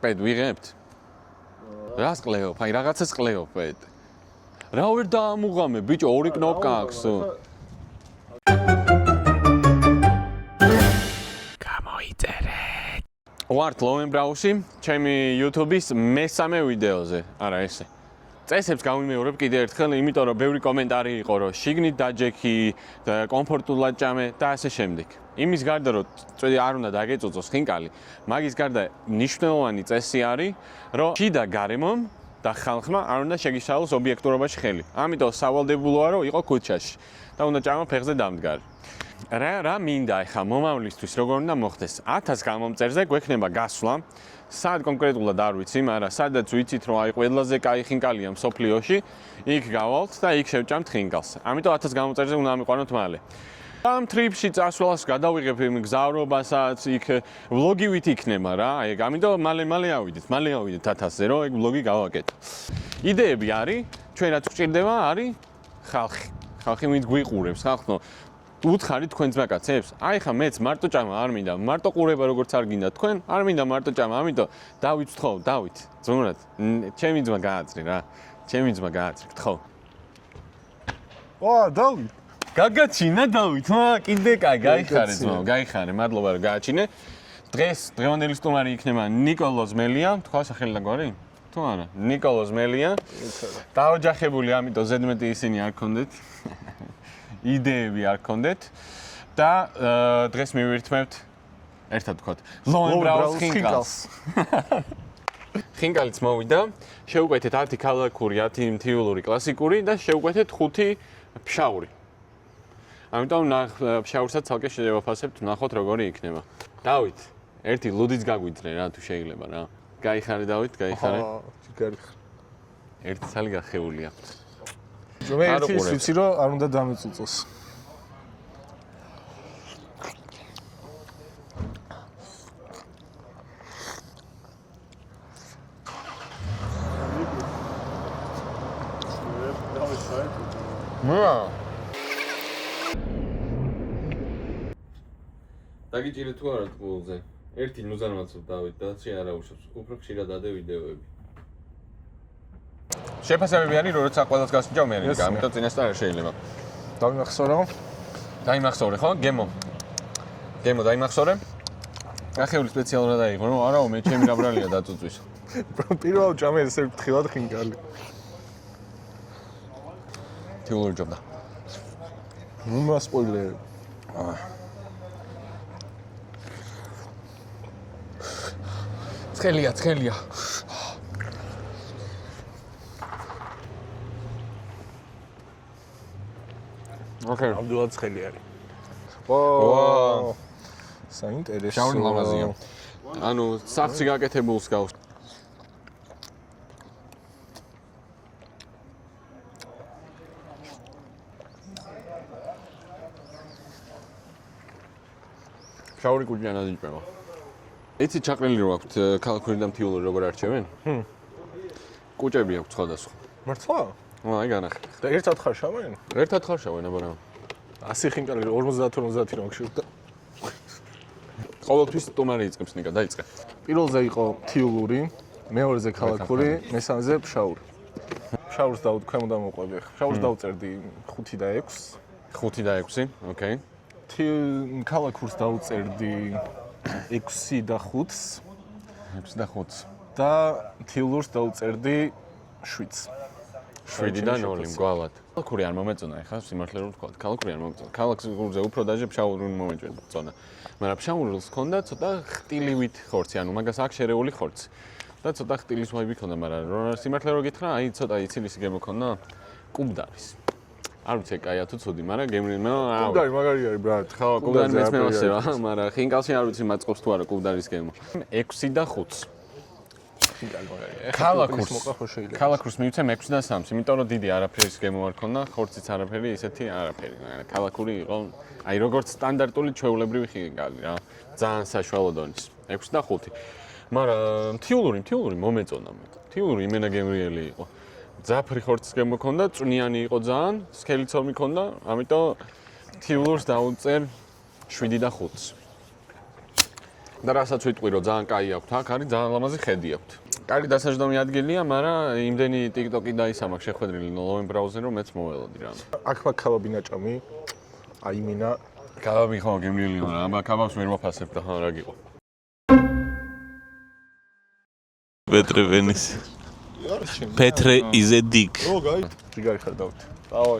პედ ვიღებთ? რას ყლეობ? აი რაღაცას ყლეობ პედ. რა ვერ დაამუღამე, ბიჭო, ორი კნოპკა აქვს. ვართ ლოვენბრაუში, ჩემი YouTube-ის მესამე ვიდეოზე, არა ესე. წესებს გავიმეორებ კიდე ერთხელ, იმიტომ რომ ბევრი კომენტარი იყო, რომ შიგნით დაჯექი, კომფორტულად ჭამე და ასე შემდეგ. იმის გარდა რომ წვედი არ უნდა დაგეწუწოს ხინკალი, მაგის გარდა მნიშვნელოვანი წესი არის, რომ შიდა გარემომ და ხალხმა არ უნდა შეგიშალოს ობიექტურობაში ხელი. ამიტომ სავალდებულოა რომ იყო ქუჩაში და უნდა ჭამა ფეხზე დამდგარი. რა მინდა ახლა მომავლისთვის როგორ უნდა მოხდეს 1000 გამომწერზე გვექნება გასვლა სად კონკრეტულად არ ვიცი მაგრამ სადაც ვიცით რომ აი ყველაზე კაი ხინკალია მსოფლიოში იქ გავალთ და იქ შევჭამთ ხინკალს ამიტომ 1000 გამომწერზე უნდა ამიყვანოთ მალე ამ ტრიპში წასვლას გადავიღებ იმ გზავრობასაც იქ ვლოგივით იქნება რა აი ამიტომ მალე ავიდეთ 1000-ზე რომ ეგ ვლოგი გავაკეთო იდეები არის ჩვენ რაც გვჭირდება არის ხალხი ვინც გვიყურებს ხალხო უთხარით თქვენ ძმაკაცებს? აი ხა მეც მარტო ჭამა არ მინდა, მარტო ყურება როგორც არ გინდა თქვენ, არ მინდა მარტო ჭამა, ამიტომ დავიწყო, დავით. ზმურად, ჩემი ძმა გააძრი რა. ჩემი ძმა გააძრი, გთხოვ. დავით. გაგაჩინა დავით, კიდე კაი, გაიხარე ძმაო, გაიხარე, მადლობა რომ გააჩინე. დღევანდელი სტუმარი იქნება ნიკოლო ზმელია, თქვა სახელი და გვარი? თუ არა, ნიკოლო ზმელია. დაოჯახებული, ამიტომ ზედმეტი ისინი არ გქონდეთ. იდეები არ გქონდეთ და დღეს მივირთმევთ ერთად ვთქვათ ლოვენბრაუს ხინკალს. ხინკალიც მოვიდა, შევუკვეთეთ 10 ქალაქური, 10 მთიულური კლასიკური და შევუკვეთეთ 5 ფშაური. ამიტომ ფშაურსაც ცალკე შევაფასებთ, ნახოთ როგორი იქნება. დავით, ერთი ლუდიც გაგვიძრე რა თუ შეიძლება რა. გაიხარე დავით, გაიხარე. ერთი ცალი გახეული აქვთ. მე ერთი ვიცი რომ არ უნდა დამეწუწოს. დაგიჭირეთ თუ არა ტყუილზე? ერთი ნუზარმაცობ დავით და შენ არა უშვებს. უფრო ხშირად ადე ვიდეოები. შეფასებები არის, როცა ყველას გასინჯავ მე არ ამიტომ წინასწარ არ შეიძლება. დაიმახსოვრე ხო? გემო დაიმახსოვრე. ახეული სპეციალურად აიღო, რომ არაო მე ჩემი გაბრალია დაწუწვის. პირველ ჭამე ესე ფრთხილად ხინკალი. თიულური ჯობდა. ნუ სპოილერი. ცხელია. ოკეი. ამდენად ცხელი არის. ვაუ. საინტერესო. შაური ლამაზია. ანუ საფცი გაკეთებულს გავს. შაური კუჭიანად იჭმება. იცი ჩაყრილი რო აქვთ ქალაქური და მთიულური როგორ არჩევენ? კუჭები აქვთ სხვადასხვა. მართლა? აი განახე. და ერთად ხარ შავენ? ერთად ხარ შავენ აბა. 100 ხინკალი 50 რომ შევდა. ყოველთვის სტუმარი იწყებს ნიკა, დაიწყე. პირველზე იყო მთიულური, მეორეზე ქალაქური, მესამეზე ფშაური. ფშაურს დავთქვი, უნდა მოყვები. ფშაურს დავწერდი 5 და 6. 5 და 6, ოკეი. ქალაქურს დავწერდი 6 და 5-ს. 6 და 5-ს. და მთიულურს დავწერდი 7-ს. 7 და 0 მგვალად. ქალაქური არ მომეწონა ეხლა სიმართლე რომ ვთქვა. ქალაქური არ მომეწონა. ქალაქურზე უფრო დაჟე ფშაური მომეწონა. მაგრამ ფშაურს ჰქონდა ცოტა ხტილივით ხორცი, ანუ მაგას აქ შერეული ხორცი. და ცოტა ხტილის ვაიბი ჰქონდა, მაგრამ სიმართლე რომ გითხრა, აი ცოტა იცილისი გემოქონდა კუბდარის. არ ვიცი კაია თუ ცუდი, მაგრამ გემრინა კუბდარი მაგარი არის ბრატ. ხო, კუბდარი მეც მევასება, მაგრამ ხინკალში არ ვიცი მაწყობს თუ არა კუბდარის გემო. 6 და 5-ს. ქალაქურს მივცემ 6 და 3-ს, იმიტომ რომ დიდი არაფერის გემო არ ქონდა, ხორციც არაფერი, ისეთი არაფერი. ქალაქური იყო, აი როგორც სტანდარტული ჩვეულებრივი ხინკალი რა, ძალიან საშუალო დონის. 6 და 5. მაგრამ მთიულური მომეწონა მე. მთიულური იმენა გემრიელი იყო. ძაფრი ხორცის გემო ქონდა, წვნიანი იყო ძალიან, სქელიც ომი ქონდა, ამიტომ მთიულურს დავწერ 7 და 5-ს. და რასაც ვიტყვი რომ ძალიან კაი აქვთ, აქ არის ძალიან ლამაზი ხედი აქვთ. კარი დასაჯდომი ადგილია, მაგრამ იმდენი TikTok-ი დაისამაგ შეხვედრილი ლოვენ ბრაუზერი რომ მეც მოველოდი რა. აქ მაგ ქალები ნაჭამი. აი მინა კაბაბი ხო გემრიელი რა, აბა კაბაბს ვერ ვაფასებ და რა გიყო. Petre Venis. Petre is a dick. ჯიგარი ხარ დავთ. დავაი.